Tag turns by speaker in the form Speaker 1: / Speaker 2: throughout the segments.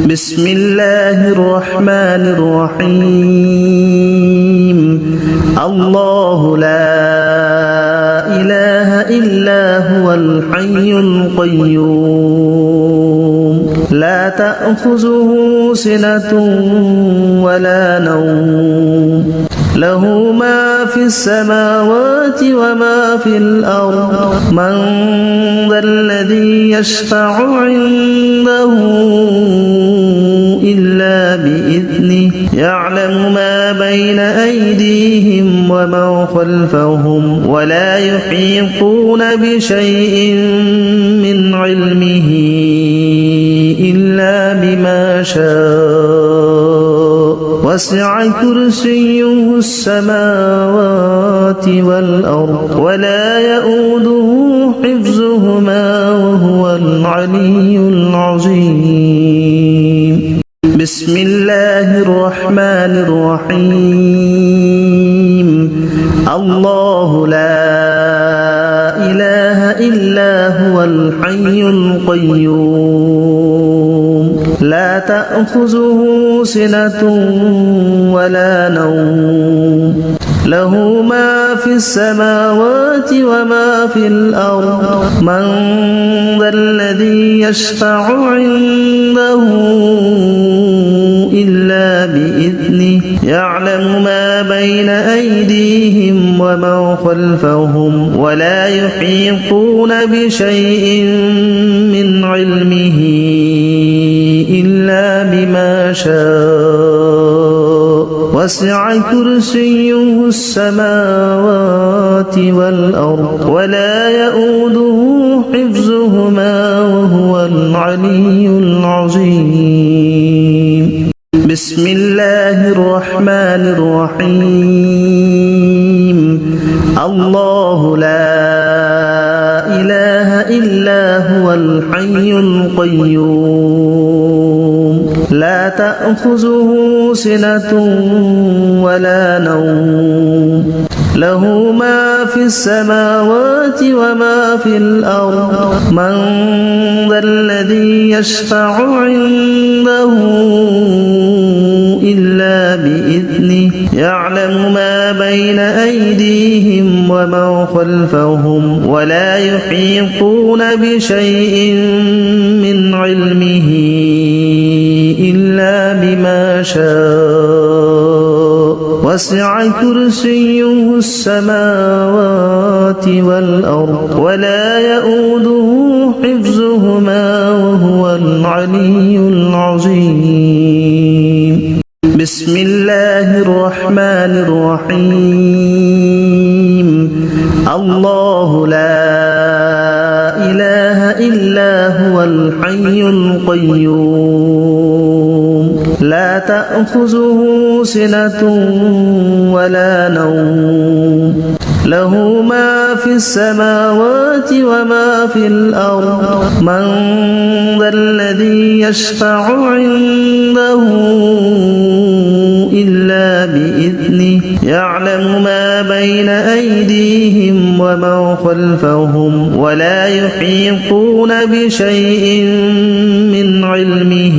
Speaker 1: بسم الله الرحمن الرحيم الله لا إله إلا هو الحي القيوم لا تأخذه سنة ولا نوم له ما في السماوات وما في الأرض من ذا الذي يشفع عنده إلا بإذنه يعلم ما بين أيديهم وما خلفهم ولا يحيطون بشيء من علمه إلا بما شاء وسع كرسيه السماوات والأرض ولا يؤوده حفظهما وهو العلي العظيم بسم الله الرحمن الرحيم الله لا إله إلا هو الحي القيوم لا تأخذه سنة ولا نوم له ما في السماوات وما في الأرض من ذا الذي يشفع عنده إلا بإذنه يعلم ما بين أيديهم وما خلفهم ولا يحيطون بشيء من علمه إلا بما شاء وسع كرسيه السماوات والأرض ولا يؤوده حفظهما وهو العلي العظيم بسم الله الرحمن الرحيم الله لا إله إلا هو الحي القيوم لا تأخذه سنة ولا نوم له ما في السماوات وما في الأرض من ذا الذي يشفع عنده إلا بإذنه يعلم ما بين أيديهم وما خلفهم ولا يحيطون بشيء من علمه إلا بما شاء وسع كرسيه السماوات والأرض ولا يؤوده حفظهما وهو العلي العظيم بسم الله الرحمن الرحيم الله لا إله إلا هو الحي القيوم لا تأخذه سنة ولا نوم له ما في السماوات وما في الأرض من ذا الذي يشفع عنده إلا بإذنه يعلم ما بين أيديهم وما خلفهم ولا يحيطون بشيء من علمه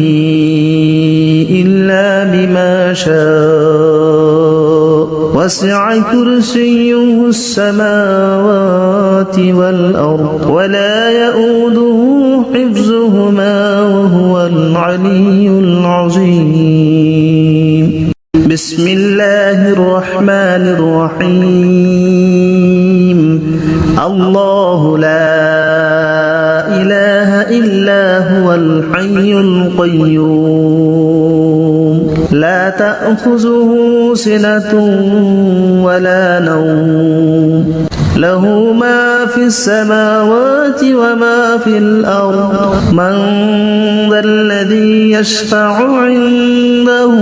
Speaker 1: إلا بما شاء وسع كرسيه السماوات والأرض ولا يؤوده حفظهما وهو العلي العظيم بسم الله الرحمن الرحيم الله لا إله إلا هو الحي القيوم لا تأخذه سنة ولا نوم له ما في السماوات وما في الأرض من ذا الذي يشفع عنده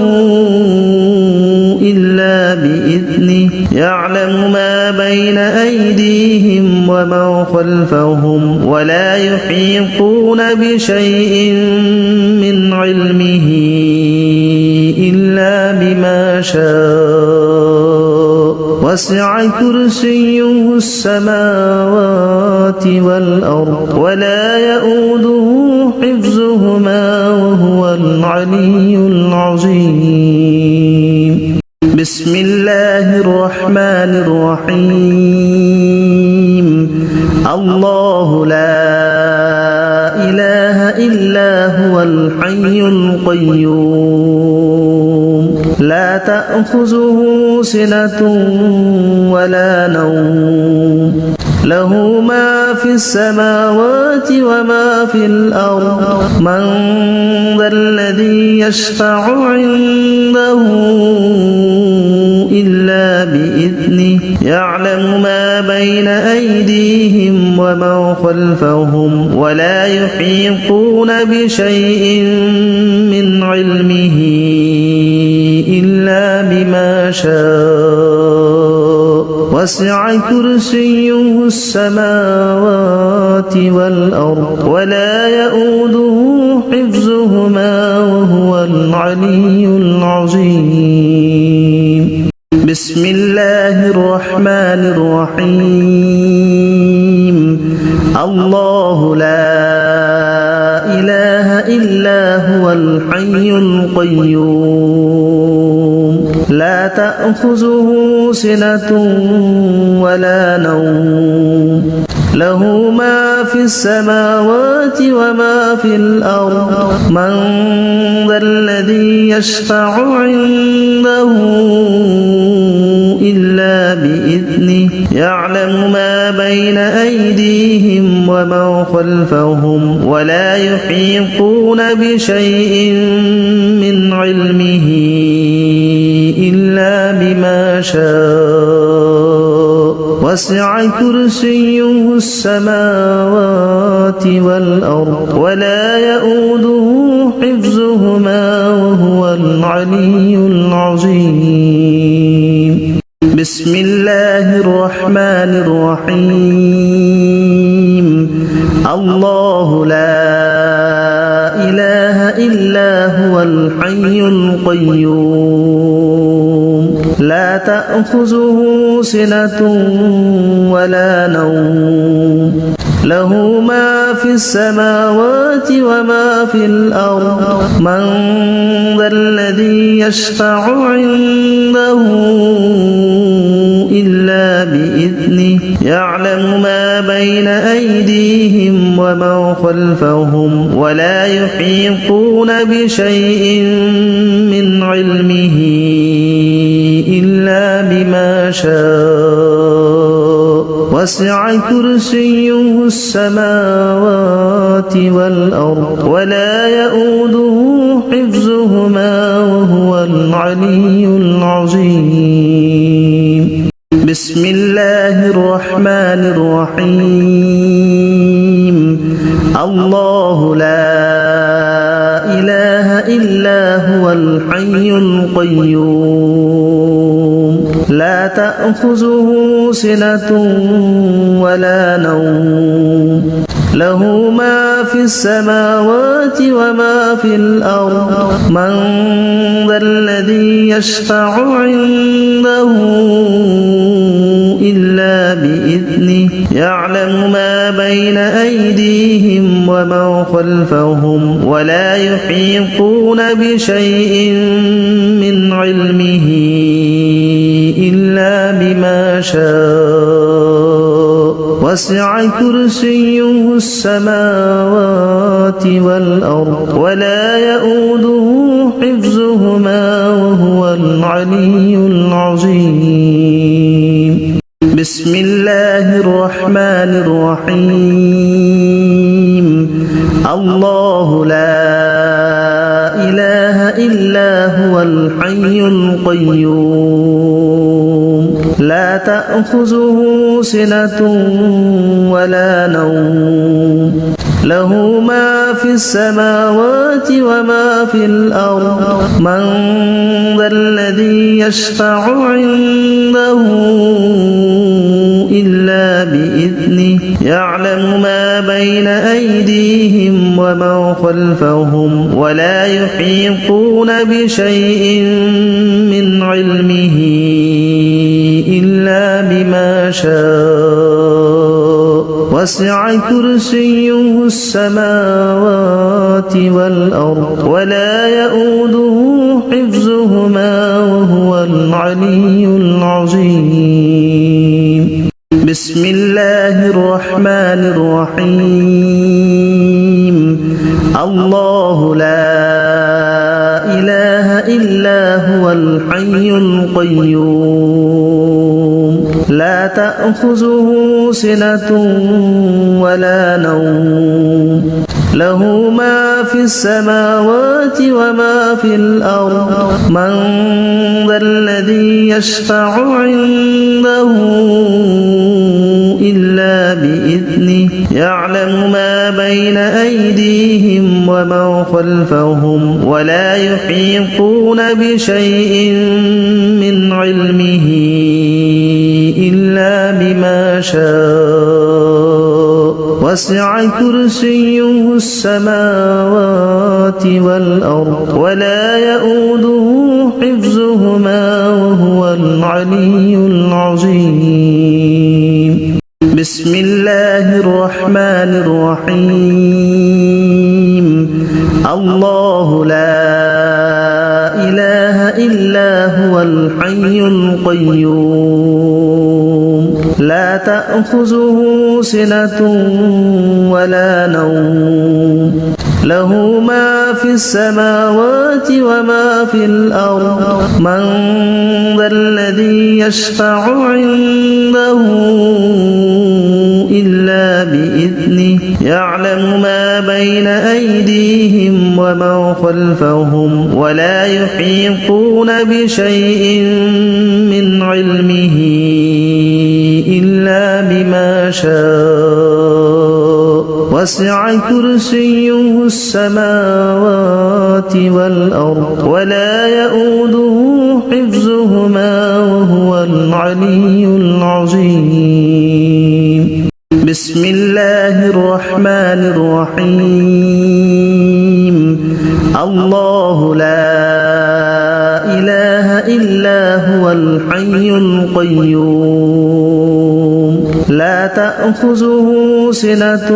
Speaker 1: إلا بإذنه يعلم ما بين أيديهم وما خلفهم ولا يحيطون بشيء من علمه إلا بما شاء وسع كرسيه السماوات والأرض ولا يؤوده حفظهما وهو العلي العظيم بسم الله الرحمن الرحيم الله لا إله إلا هو الحي القيوم لا تأخذه سنة ولا نوم له ما في السماوات وما في الأرض من ذا الذي يشفع عنده إلا بإذنه يعلم ما بين أيديهم وما خلفهم ولا يحيطون بشيء من علمه إلا بما شاء وسع كرسيه السماوات والأرض ولا يؤوده حفظهما وهو العلي العظيم بسم الله الرحمن الرحيم الله لا إله إلا هو الحي القيوم لا تأخذه سنة ولا نوم له ما في السماوات وما في الأرض من ذا الذي يشفع عنده إلا بإذنه يعلم ما بين أيديهم وما خلفهم ولا يحيطون بشيء من علمه إلا بما شاء وسع كرسيه السماوات والأرض ولا يؤوده حفظهما وهو العلي العظيم بسم الله الرحمن الرحيم الله لا إله إلا هو الحي القيوم لا تأخذه سنة ولا نوم له ما في السماوات وما في الأرض من ذا الذي يشفع عنده إلا بإذنه يعلم ما بين أيديهم وما خلفهم ولا يحيطون بشيء من علمه إلا بما شاء وسع كرسيه السماوات والأرض ولا يؤوده حفظهما وهو العلي العظيم بسم الله الرحمن الرحيم الله لا إله إلا هو الحي القيوم لا تأخذه سنة ولا نوم له ما في السماوات وما في الأرض من ذا الذي يشفع عنده إلا بإذنه يعلم ما بين أيديهم وما خلفهم ولا يحيطون بشيء من علمه إلا بما شاء وسع كرسيه السماوات والأرض ولا يؤوده حفظهما وهو العلي العظيم بسم الله الرحمن الرحيم الله لا إله إلا هو الحي القيوم لا تأخذه سنة ولا نوم له ما في السماوات وما في الأرض من ذا الذي يشفع عنده إلا بإذنه يعلم ما بين أيديهم وما خلفهم ولا يحيطون بشيء من علمه إلا بما شاء وسع كرسيه السماوات والأرض ولا يؤوده حفظهما وهو العلي العظيم. بسم الله الرحمن الرحيم. الله لا إله إلا هو الحي القيوم لا تأخذه سنة ولا نوم له ما في السماوات وما في الأرض من ذا الذي يشفع عنده إلا بإذنه يعلم ما بين أيديهم وما خلفهم ولا يحيطون بشيء من علمه إلا بما شاء وسع كرسيه السماوات والأرض ولا يؤوده حفظهما وهو العلي العظيم. بسم الله الرحمن الرحيم. الله لا إله إلا هو الحي القيوم لا تأخذه سنة ولا نوم له ما في السماوات وما في الأرض من ذا الذي يشفع عنده إلا بإذنه يعلم ما بين أيديهم وما خلفهم ولا يحيطون بشيء من علمه إلا بما شاء وسع كرسيه السماوات والأرض ولا يؤوده حفظهما وهو العلي العظيم. بسم الله الرحمن الرحيم. الله لا إله إلا هو الحي القيوم لا تأخذه سنة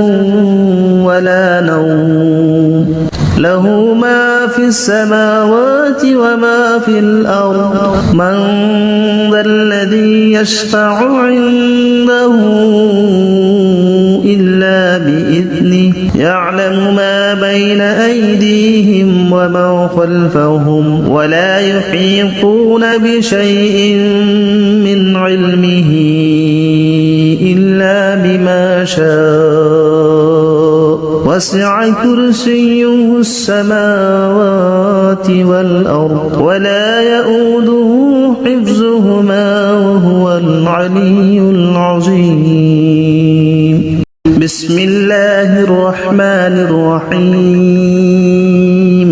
Speaker 1: ولا نوم له ما في السماوات وما في الأرض من ذا الذي يشفع عنده إلا بإذنه يعلم ما بين أيديهم وما خلفهم ولا يحيطون بشيء من علمه إلا بما شاء وسع كرسيه السماوات والأرض ولا يؤوده حفظهما وهو العلي العظيم. بسم الله الرحمن الرحيم.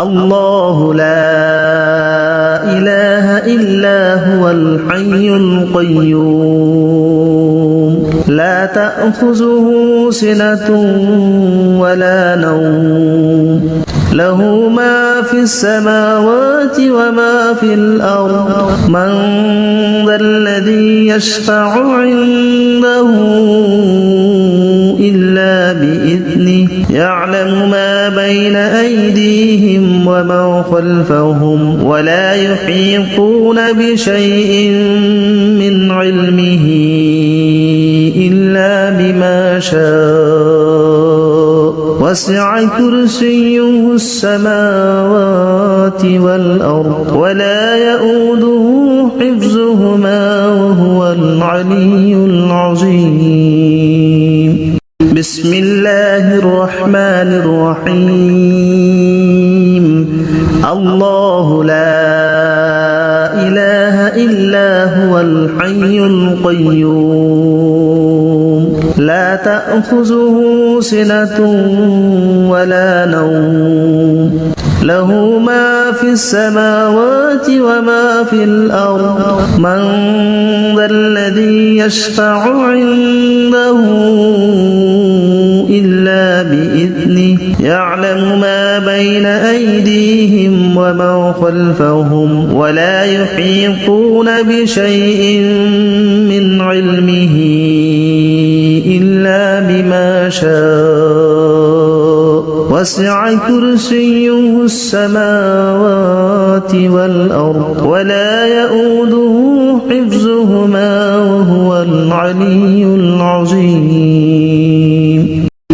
Speaker 1: الله لا إله إلا هو الحي القيوم لا تأخذه سنة ولا نوم له ما في السماوات وما في الأرض من ذا الذي يشفع عنده إلا بإذنه يعلم ما بين أيديهم وما خلفهم ولا يحيطون بشيء من علمه إلا بما شاء وسع كرسيه السماوات والأرض ولا يؤوده حفظهما وهو العلي العظيم. بسم الله الرحمن الرحيم. الله لا إله إلا هو الحي القيوم لا تأخذه سنة ولا نوم له ما في السماوات وما في الأرض من ذا الذي يشفع عنده إلا بإذنه يعلم ما بين أيديهم وما خلفهم ولا يحيطون بشيء من علمه إلا بما شاء وسع كرسيه السماوات والأرض ولا يؤوده حفظهما وهو العلي العظيم. بسم الله الرحمن الرحيم. الله لا إله إلا هو الحي القيوم لا تأخذه سنة ولا نوم له ما في السماوات وما في الأرض من ذا الذي يشفع عنده إلا بإذنه يعلم ما بين أيديهم وما خلفهم ولا يحيطون بشيء من علمه إلا شاء وسع كرسيه السماوات والأرض ولا يؤوده حفظهما وهو العلي العظيم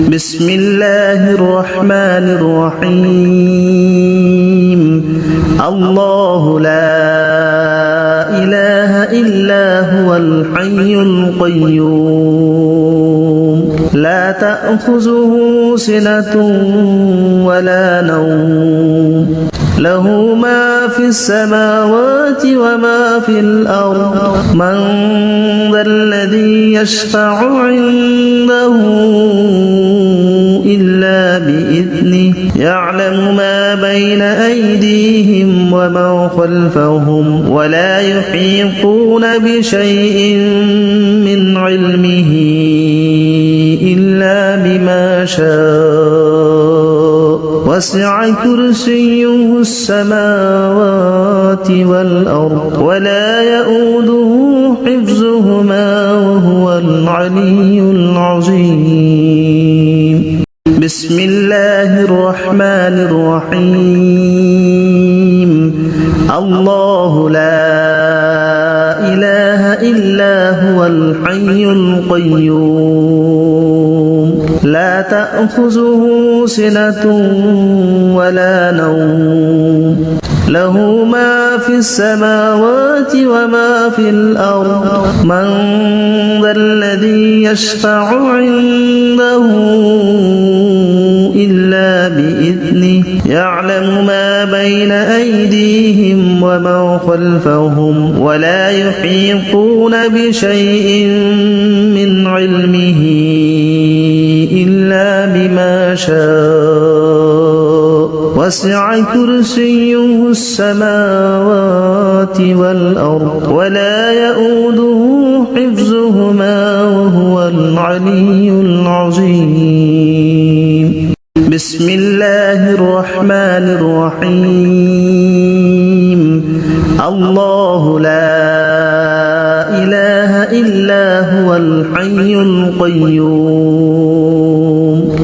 Speaker 1: بسم الله الرحمن الرحيم الله لا إله إلا هو الحي القيوم لا تأخذه سنة ولا نوم له ما في السماوات وما في الأرض من ذا الذي يشفع عنده إلا بإذنه يعلم ما بين أيديهم وما خلفهم ولا يحيطون بشيء من علمه إلا بما شاء وسع كرسيه السماوات والأرض ولا يؤوده حفظهما وهو العلي العظيم بسم الله الرحمن الرحيم الله لا إله إلا هو الحي القيوم لا تأخذه سنة ولا نوم له ما في السماوات وما في الأرض من ذا الذي يشفع عنده إلا بإذنه يعلم ما بين أيديهم وما خلفهم ولا يحيطون بشيء من علمه إلا بما شاء وسع كرسيه السماوات والأرض ولا يؤوده حفظهما وهو العلي العظيم بسم الله الرحمن الرحيم الله لا إله إلا هو الحي القيوم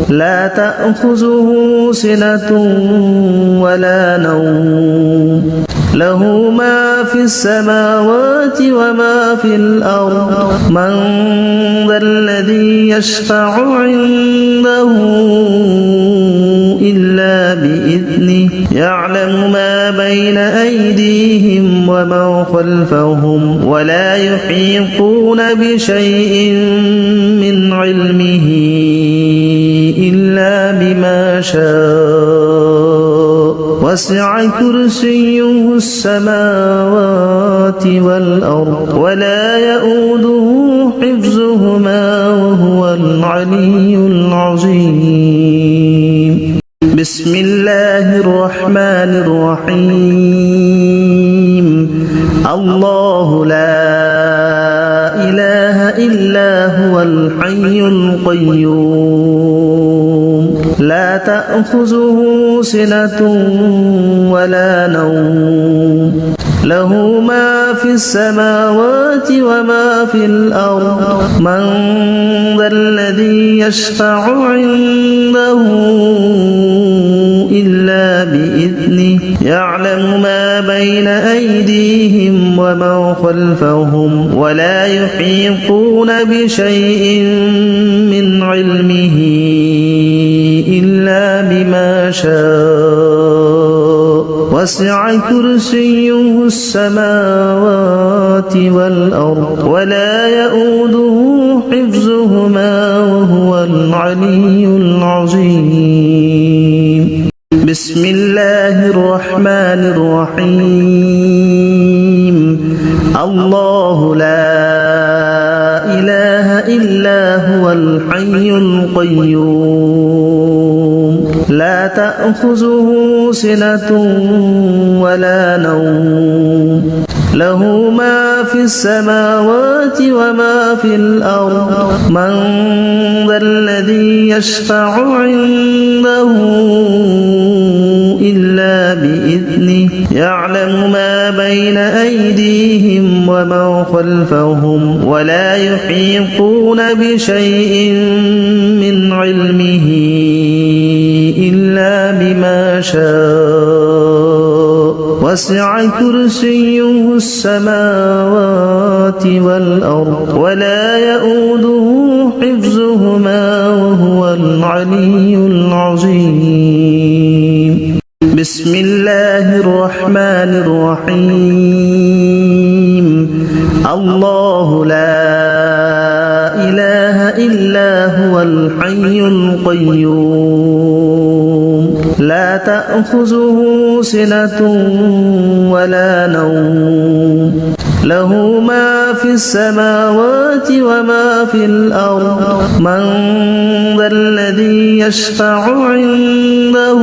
Speaker 1: لا تأخذه سنة ولا نوم له ما في السماوات وما في الأرض من ذا الذي يشفع عنده إلا بإذنه يعلم ما بين أيديهم وما خلفهم ولا يحيطون بشيء من علمه إلا بما شاء وسع كرسيه السماوات والأرض ولا يؤوده حفظهما وهو العلي العظيم بسم الله الرحمن الرحيم الله لا إله إلا هو الحي القيوم لا تأخذه سنة ولا نوم له ما في السماوات وما في الأرض من ذا الذي يشفع عنده إلا بإذنه يعلم ما بين أيديهم وما خلفهم ولا يحيطون بشيء من علمه إلا بما شاء وسع كرسيه السماوات والأرض ولا يؤوده حفظهما وهو العلي العظيم بسم الله الرحمن الرحيم الله لا إله إلا هو الحي القيوم لا تأخذه سنة ولا نوم له ما في السماوات وما في الأرض من ذا الذي يشفع عنده إلا بإذنه يعلم ما بين أيديهم وما خلفهم ولا يحيطون بشيء من علمه إلا بما شاء وسع كرسيه السماوات والأرض ولا يؤوده حفظهما وهو العلي العظيم بسم الله الرحمن الرحيم الله لا إله إلا هو الحي القيوم لا تأخذه سنة ولا نوم له ما في السماوات وما في الأرض من ذا الذي يشفع عنده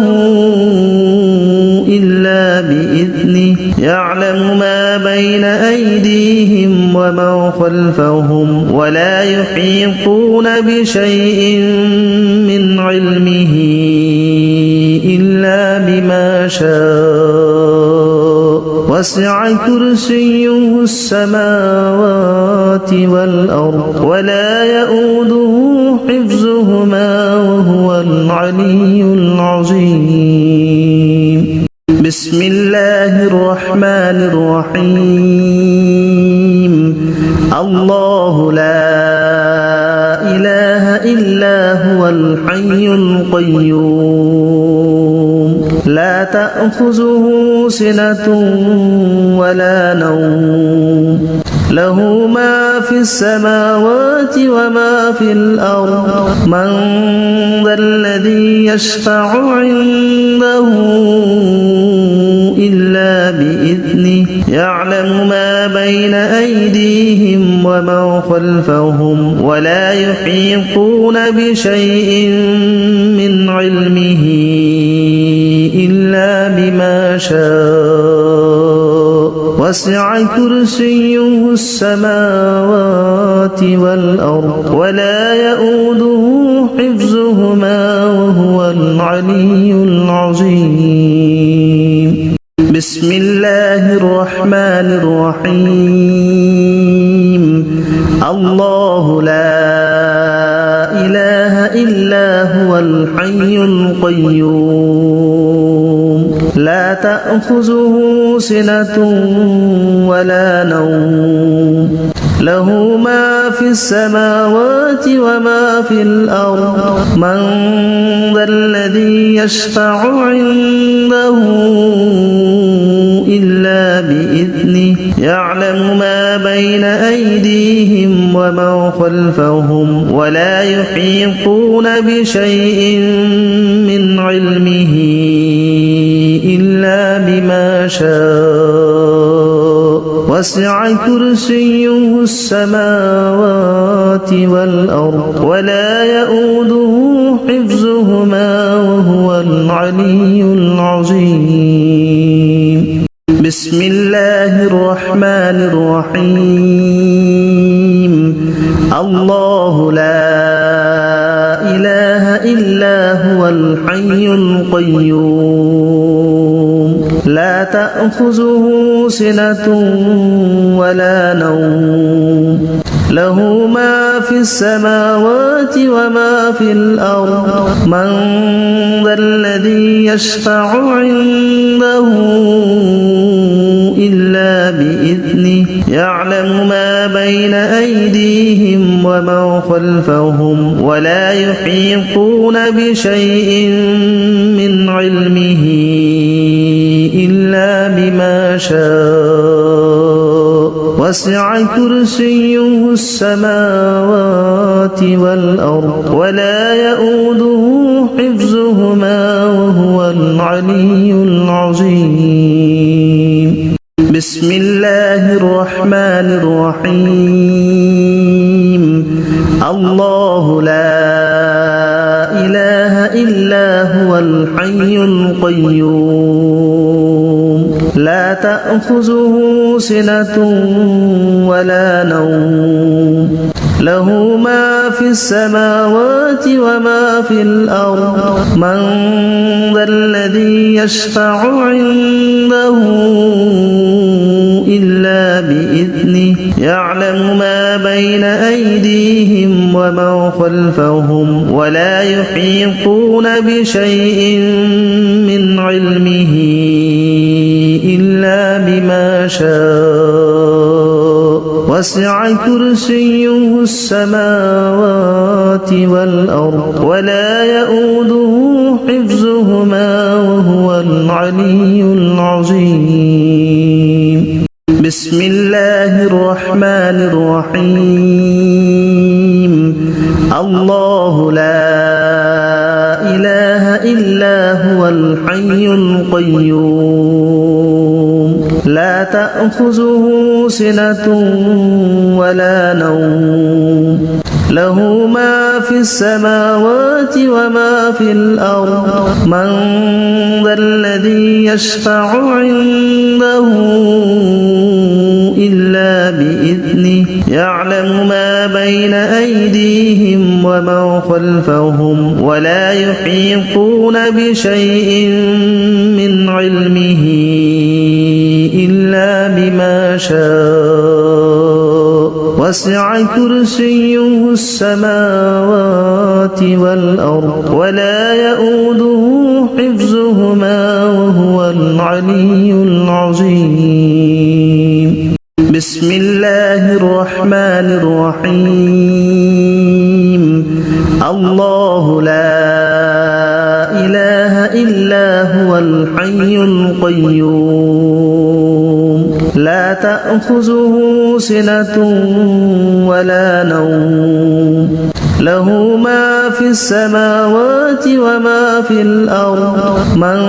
Speaker 1: إلا بإذنه يعلم ما بين أيديهم وما خلفهم ولا يحيطون بشيء من علمه إلا بما شاء وسع كرسيه السماوات والأرض ولا يؤوده حفظهما وهو العلي العظيم بسم الله الرحمن الرحيم الله لا إله إلا هو الحي القيوم لا تأخذه سنة ولا نوم له ما في السماوات وما في الأرض من ذا الذي يشفع عنده إلا بإذنه يعلم ما بين أيديهم وما خلفهم ولا يحيطون بشيء من علمه إلا بما شاء وسع كرسيه السماوات والأرض ولا يؤوده حفظهما وهو العلي العظيم بسم الله الرحمن الرحيم الله لا إله إلا هو الحي القيوم لا تأخذه سنة ولا نوم له ما في السماوات وما في الأرض من ذا الذي يشفع عنده إلا بإذنه يعلم ما بين أيديهم وما خلفهم ولا يحيطون بشيء من علمه إلا بما شاء وسع كرسيه السماوات والأرض ولا يؤوده حفظهما وهو العلي العظيم بسم الله الرحمن الرحيم الله لا إله إلا هو الحي القيوم لا تأخذه سنة ولا نوم له ما في السماوات وما في الأرض من ذا الذي يشفع عنده إلا بإذنه يعلم ما بين أيديهم وما خلفهم ولا يحيطون بشيء من علمه إلا بما شاء وسع كرسيه السماوات والأرض ولا يؤوده حفظهما وهو العلي العظيم بسم الله الرحمن الرحيم الله لا إله إلا هو الحي القيوم لا تأخذه سنة ولا نوم له ما في السماوات وما في الأرض من ذا الذي يشفع عنده إلا بإذنه يعلم ما بين أيديهم وما خلفهم ولا يحيطون بشيء من علمه إلا بما شاء وسع كرسيه السماوات والأرض ولا يؤوده حفظهما وهو العلي العظيم بسم الله الرحمن الرحيم الله لا إله إلا هو الحي القيوم لا تأخذه سنة ولا نوم له ما في السماوات وما في الأرض من ذا الذي يشفع عنده إلا بإذنه يعلم ما بين أيديهم وما خلفهم ولا يحيطون بشيء من علمه إلا بما شاء وسع كرسيه السماوات والأرض ولا يؤوده حفظهما وهو العلي العظيم بسم الله الرحمن الرحيم الله لا إله إلا هو الحي القيوم لا تأخذه سنة ولا نوم له ما في السماوات وما في الأرض من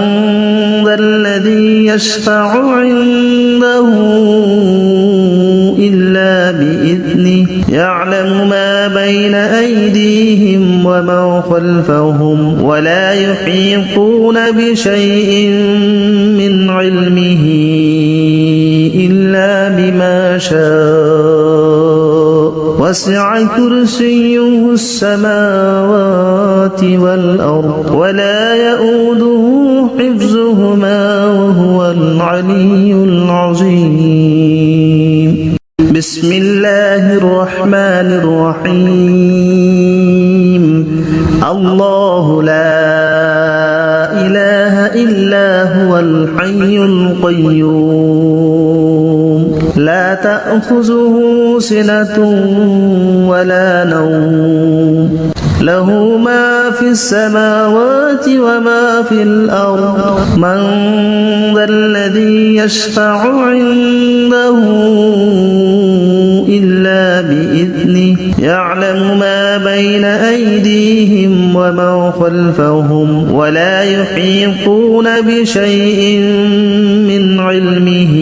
Speaker 1: ذا الذي يشفع عنده إلا بإذنه يعلم ما بين أيديهم وما خلفهم ولا يحيطون بشيء من علمه إلا بما شاء وسع كرسيه السماوات والأرض ولا يؤوده حفظهما وهو العلي العظيم بسم الله الرحمن الرحيم الله لا إله إلا هو الحي القيوم لا تأخذه سنة ولا نوم له ما في السماوات وما في الأرض من ذا الذي يشفع عنده إلا بإذنه يعلم ما بين أيديهم وما خلفهم ولا يحيطون بشيء من علمه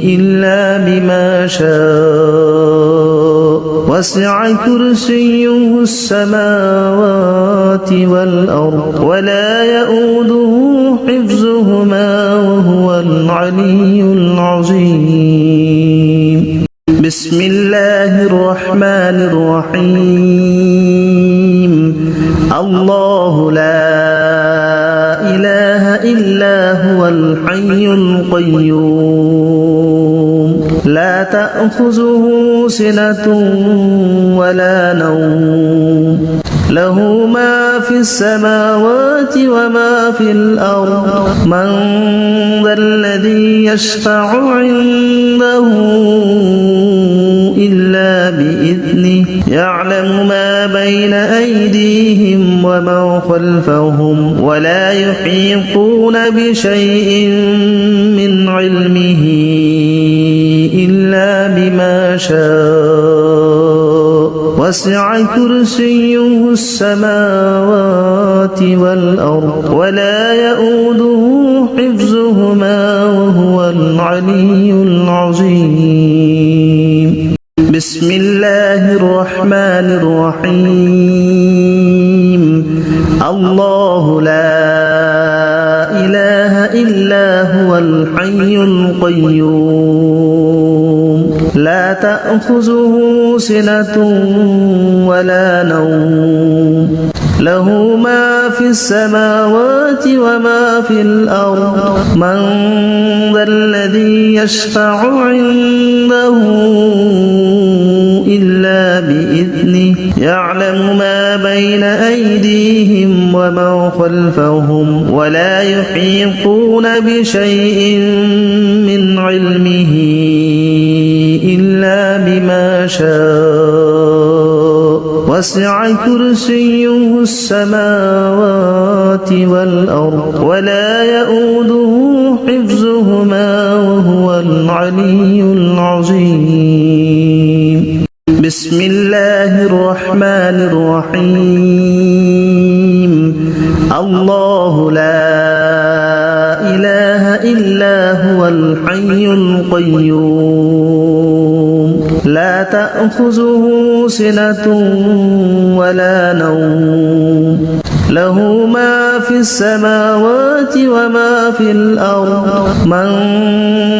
Speaker 1: إلا بما شاء وسع كرسيه السماوات والأرض ولا يؤوده حفظهما وهو العلي العظيم بسم الله الرحمن الرحيم الله لا إله إلا هو الحي القيوم لا تأخذه سنة ولا نوم له ما في السماوات وما في الأرض من ذا الذي يشفع عنده إلا بإذنه يعلم ما بين أيديهم وما خلفهم ولا يحيطون بشيء من علمه إلا بما شاء وسع كرسيه السماوات والأرض ولا يؤوده حفظهما وهو العلي العظيم بسم الله الرحمن الرحيم الله لا إله إلا هو الحي القيوم لا تأخذه سنة ولا نوم له ما في السماوات وما في الأرض من ذا الذي يشفع عنده إلا بإذنه يعلم ما بين أيديهم وما خلفهم ولا يحيطون بشيء من علمه إلا بما شاء وسع كرسيه السماوات والأرض ولا يؤوده حفظهما وهو العلي العظيم بسم الله الرحمن الرحيم الله لا إله إلا هو الحي القيوم لا تأخذه سنة ولا نوم له ما في السماوات وما في الأرض من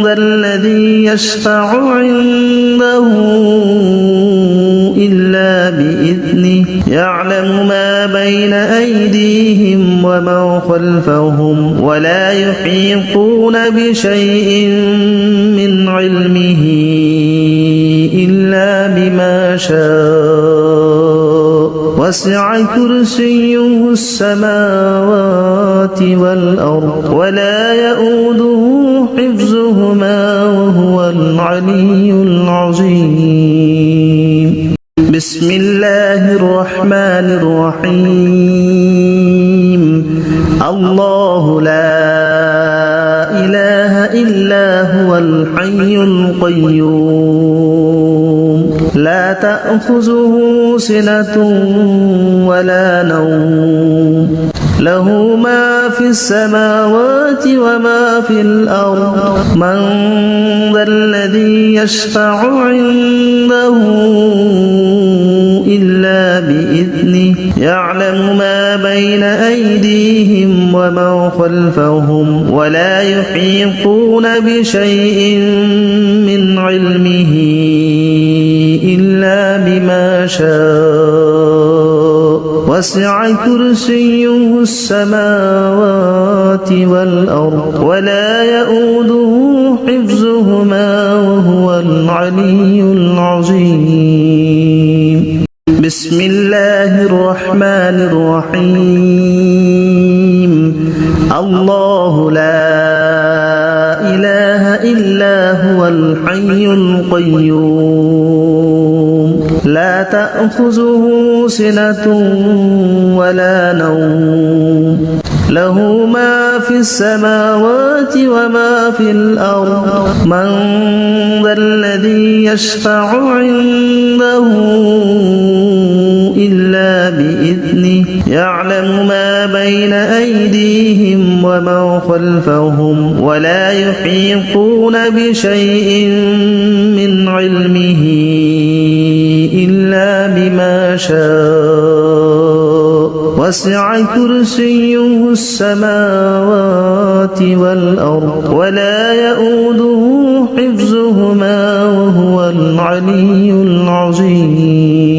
Speaker 1: ذا الذي يشفع عنده إلا بإذنه يعلم ما بين أيديهم وما خلفهم ولا يحيطون بشيء من علمه إلا بما شاء وسع كرسيه السماوات والأرض ولا يؤوده حفظهما وهو العلي العظيم بسم الله الرحمن الرحيم الله لا إله إلا هو الحي القيوم لا تأخذه سنة ولا نوم له ما في السماوات وما في الأرض من ذا الذي يشفع عنده إلا بإذنه يعلم ما بين أيديهم وما خلفهم ولا يحيطون بشيء من علمه إلا بما شاء وسع كرسيه السماوات والأرض ولا يؤوده حفظهما وهو العلي العظيم بسم الله الرحمن الرحيم الله لا إله إلا هو الحي القيوم لا تأخذه سنة ولا نوم له ما في السماوات وما في الأرض من ذا الذي يشفع عنده إلا بإذنه يعلم ما بين أيديهم وما خلفهم ولا يحيطون بشيء من علمه إلا بما شاء وسع كرسيه السماوات والأرض ولا يؤوده حفظهما وهو العلي العظيم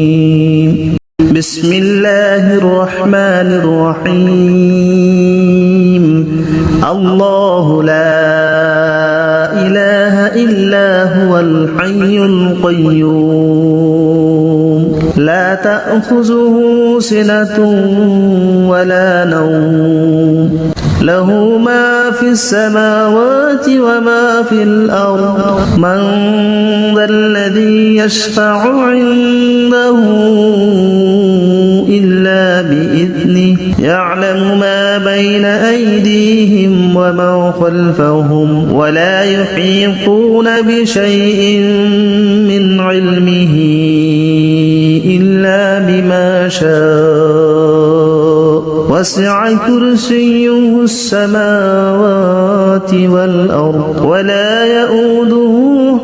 Speaker 1: بسم الله الرحمن الرحيم الله لا إله إلا هو الحي القيوم لا تأخذه سنة ولا نوم له ما في السماوات وما في الأرض من ذا الذي يشفع عنده إلا بإذنه يعلم ما بين أيديهم وما خلفهم ولا يحيطون بشيء من علمه إلا بما شاء وسع كرسيه السماوات والأرض ولا يؤوده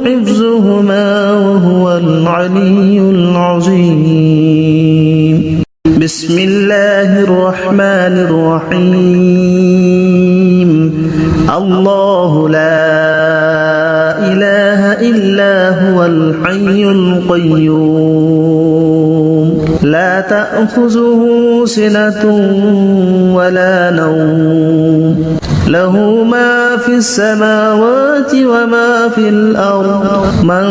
Speaker 1: حفظهما وهو العلي العظيم بسم الله الرحمن الرحيم الله لا إله إلا هو الحي القيوم لا لا تأخذه سنة ولا نوم له ما في السماوات وما في الأرض من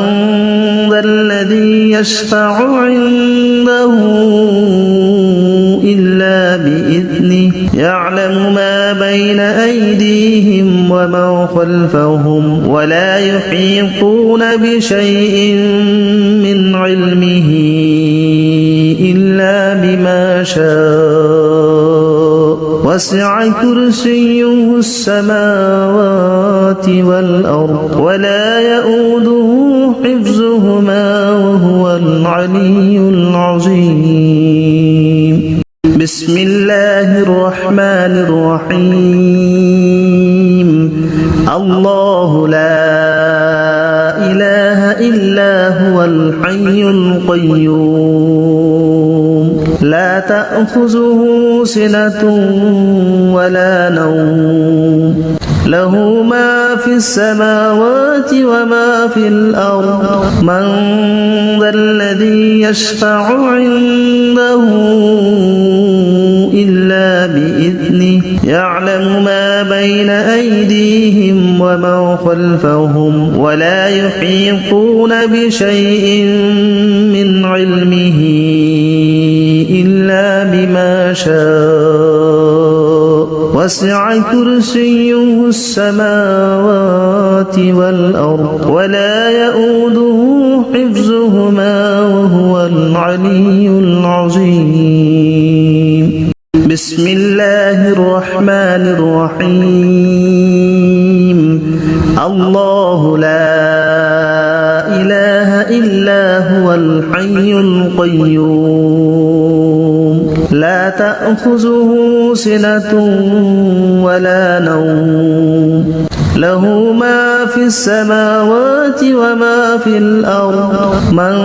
Speaker 1: ذا الذي يشفع عنده إلا بإذنه يعلم ما بين أيديهم وما خلفهم ولا يحيطون بشيء من علمه إلا بما شاء وسع كرسيه السماوات والأرض ولا يؤوده حفظهما وهو العلي العظيم بسم الله الرحمن الرحيم الله لا إله إلا هو الحي القيوم لا تأخذه سنة ولا نوم له ما في السماوات وما في الأرض من ذا الذي يشفع عنده إلا بإذنه يعلم ما بين أيديهم وما خلفهم ولا يحيطون بشيء من علمه إلا بما شاء وسع كرسيه السماوات والأرض ولا يؤوده حفظهما وهو العلي العظيم بسم الله الرحمن الرحيم الله لا إله إلا هو الحي القيوم لا تأخذه سنة ولا نوم له ما في السماوات وما في الأرض من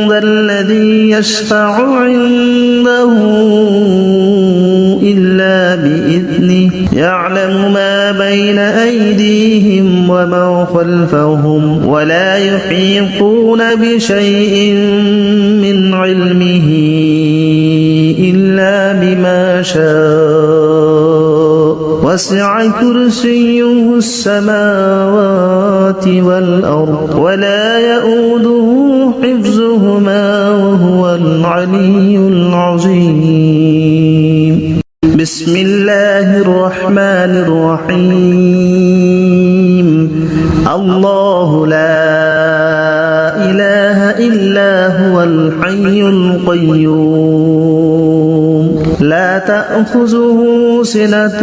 Speaker 1: ذا الذي يشفع عنده إلا بإذنه يعلم ما بين أيديهم وما خلفهم ولا يحيطون بشيء من علمه إلا بما شاء وسع كرسيه السماوات والأرض ولا يؤوده حفظهما وهو العلي العظيم بسم الله الرحمن الرحيم الله لا إله إلا هو الحي القيوم لا تأخذه سنة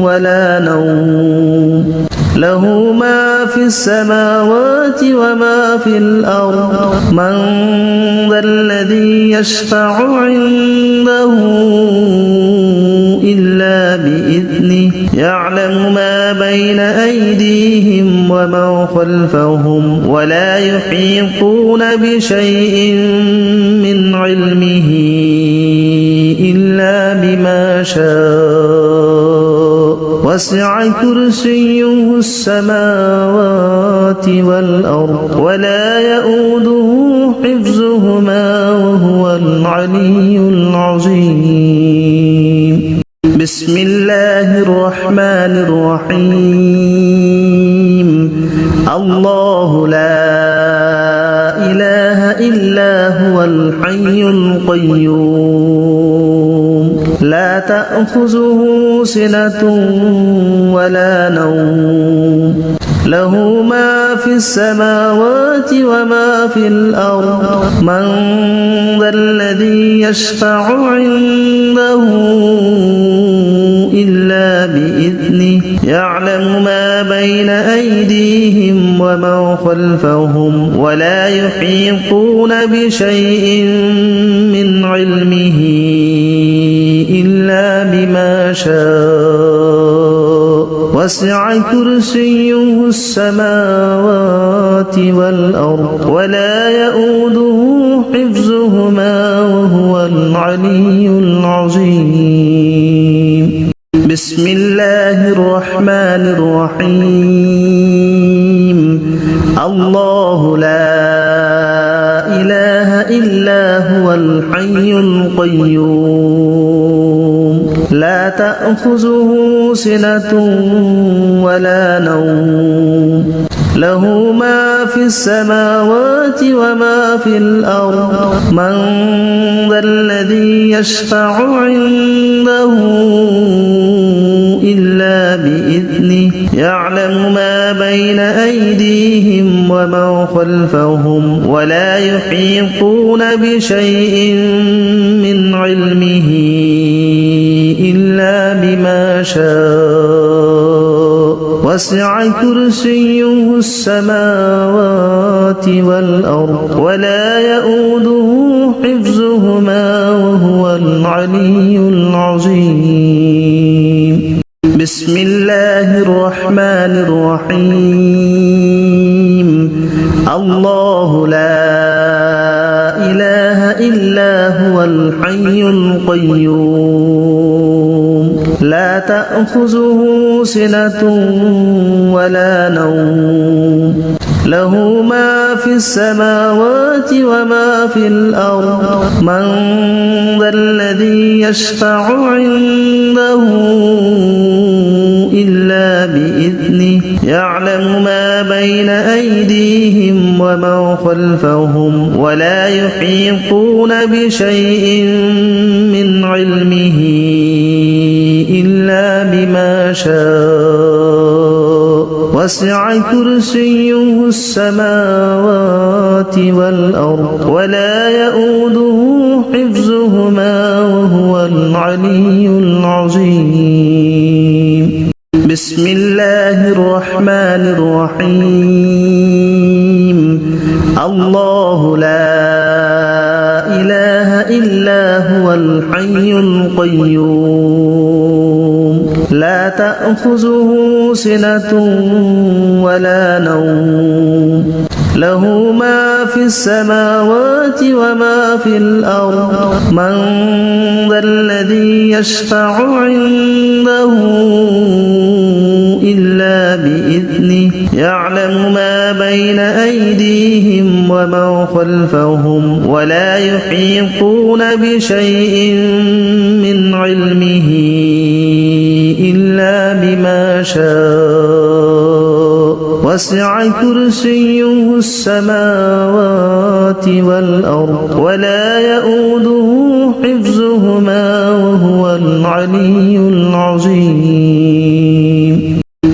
Speaker 1: ولا نوم له ما في السماوات وما في الأرض من ذا الذي يشفع عنده إلا بإذنه يعلم ما بين أيديهم وما خلفهم ولا يحيطون بشيء من علمه إلا بما شاء وسع كرسيه السماوات والأرض ولا يؤوده حفظهما وهو العلي العظيم بسم الله الرحمن الرحيم الله لا إله إلا هو الحي القيوم لا تأخذه سنة ولا نوم له ما في السماوات وما في الأرض من ذا الذي يشفع عنده إلا بإذنه يعلم ما بين أيديهم وما خلفهم ولا يحيطون بشيء من علمه إلا بما شاء وسع كرسيه السماوات والأرض ولا يؤوده حفظهما وهو العلي العظيم بسم الله الرحمن الرحيم الله لا إله إلا هو الحي القيوم لا تأخذه سنة ولا نوم له ما في السماوات وما في الأرض من ذا الذي يشفع عنده إلا بإذنه يعلم ما بين أيديهم وما خلفهم ولا يحيطون بشيء من علمه إلا بما شاء وسع كرسيه السماوات والأرض ولا يؤوده حفظهما وهو العلي العظيم بسم الله الرحمن الرحيم الله لا إله إلا هو الحي القيوم لا تأخذه سنة ولا نوم له ما في السماوات وما في الأرض من ذا الذي يشفع عنده إلا بإذنه يعلم ما بين أيديهم وما خلفهم ولا يحيطون بشيء من علمه إلا بما شاء وسع كرسيه السماوات والأرض ولا يؤوده حفظهما وهو العلي العظيم بسم الله الرحمن الرحيم الله لا إله إلا هو الحي القيوم لا تأخذه سنة ولا نوم له ما في السماوات وما في الأرض من ذا الذي يشفع عنده إلا بإذنه يعلم ما بين أيديهم وما خلفهم ولا يحيطون بشيء من علمه إلا بما شاء وسع كرسيه السماوات والأرض ولا يؤوده حفظهما وهو العلي العظيم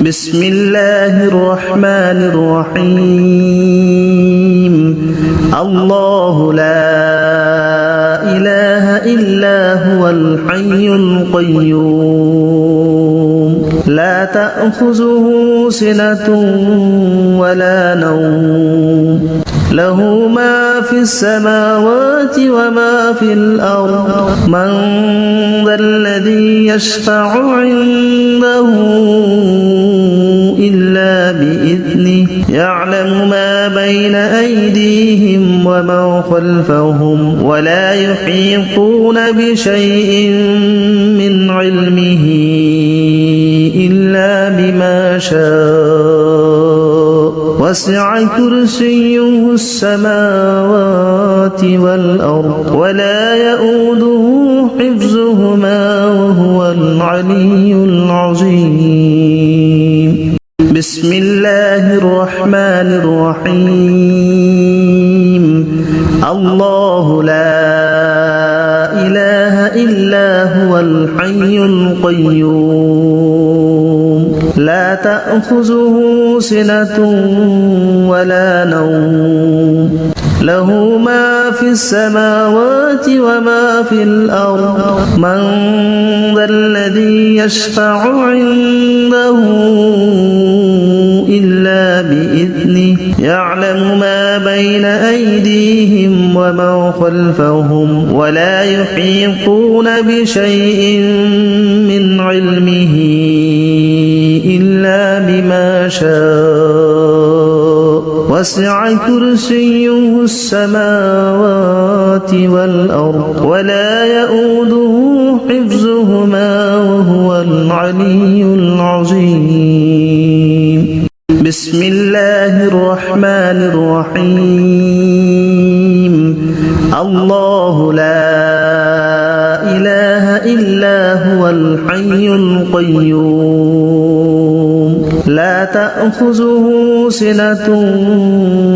Speaker 1: بسم الله الرحمن الرحيم الله لا إله إلا هو الحي القيوم لا تأخذه سنة ولا نوم له ما في السماوات وما في الأرض من ذا الذي يشفع عنده إلا بإذنه يعلم ما بين أيديهم وما خلفهم ولا يحيطون بشيء من علمه إلا بما شاء وسع كرسيه السماوات والأرض ولا يؤوده حفظهما وهو العلي العظيم بسم الله الرحمن الرحيم الله لا إله إلا هو الحي القيوم لا تأخذه سنة ولا نوم له ما في السماوات وما في الأرض من ذا الذي يشفع عنده إلا بإذنه يعلم ما بين أيديهم وما خلفهم ولا يحيطون بشيء من علمه إلا بما شاء وسع كرسيه السماوات والأرض ولا يؤوده حفظهما وهو العلي العظيم بسم الله الرحمن الرحيم الله لا الحي القيوم لا تأخذه سنة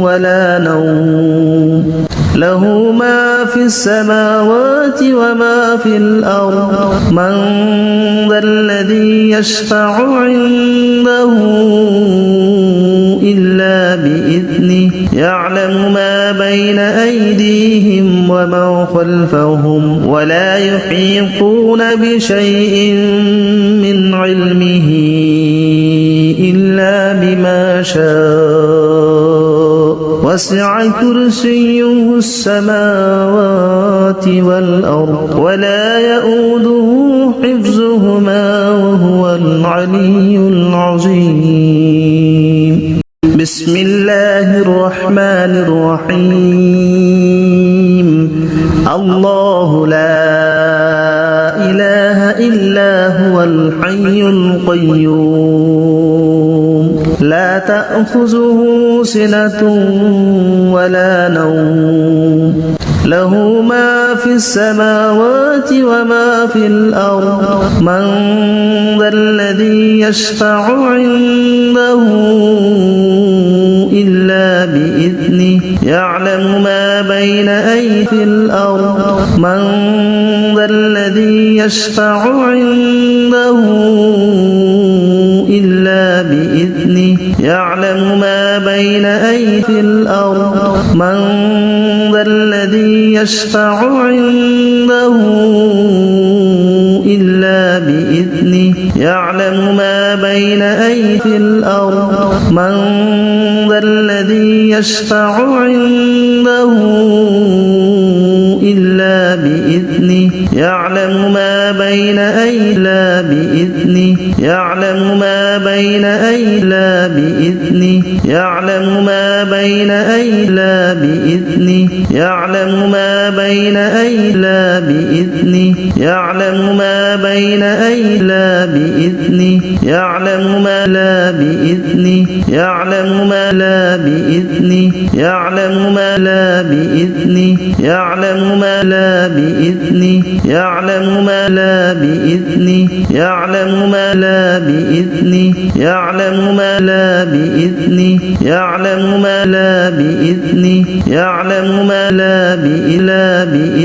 Speaker 1: ولا نوم له ما في السماوات وما في الأرض من ذا الذي يشفع عنده إلا بإذنه يعلم ما بين أيديهم وما خلفهم ولا يحيطون بشيء من علمه إلا بما شاء وسع كرسيه السماوات والأرض ولا يؤوده حفظهما وهو العلي العظيم بسم الله الرحمن الرحيم الله لا إله إلا هو الحي القيوم لا تأخذه سنة ولا نوم له ما في السماوات وما في الأرض من ذا الذي يشفع عنده إلا بإذنه يعلم ما بين أيدي الأرض من ذا الذي يشفع عنده إلا بإذنه يعلم ما بين أيدي الأرض من ذا الذي يشفع عنده إلا بإذنه يعلم ما بين أيدي الأرض من ذا الذي يشفع عنده إلا بإذنه يعلم ما بين إلا بإذنه يعلم ما بين إلا بإذنه يعلم ما بين إلا بإذنه يعلم ما بين إلا بإذنه يعلم ما بين إلا بإذنه يعلم ما لا بإذنه يعلم ما لا بإذنه يعلم ما لا بإذنه يعلم ما لا بإذنه يعلم ما لا بإذنه يعلم ما لا بإذنه يعلم ما لا بإذنه يعلم ما لا بإذنه يعلم ما لا بإذنه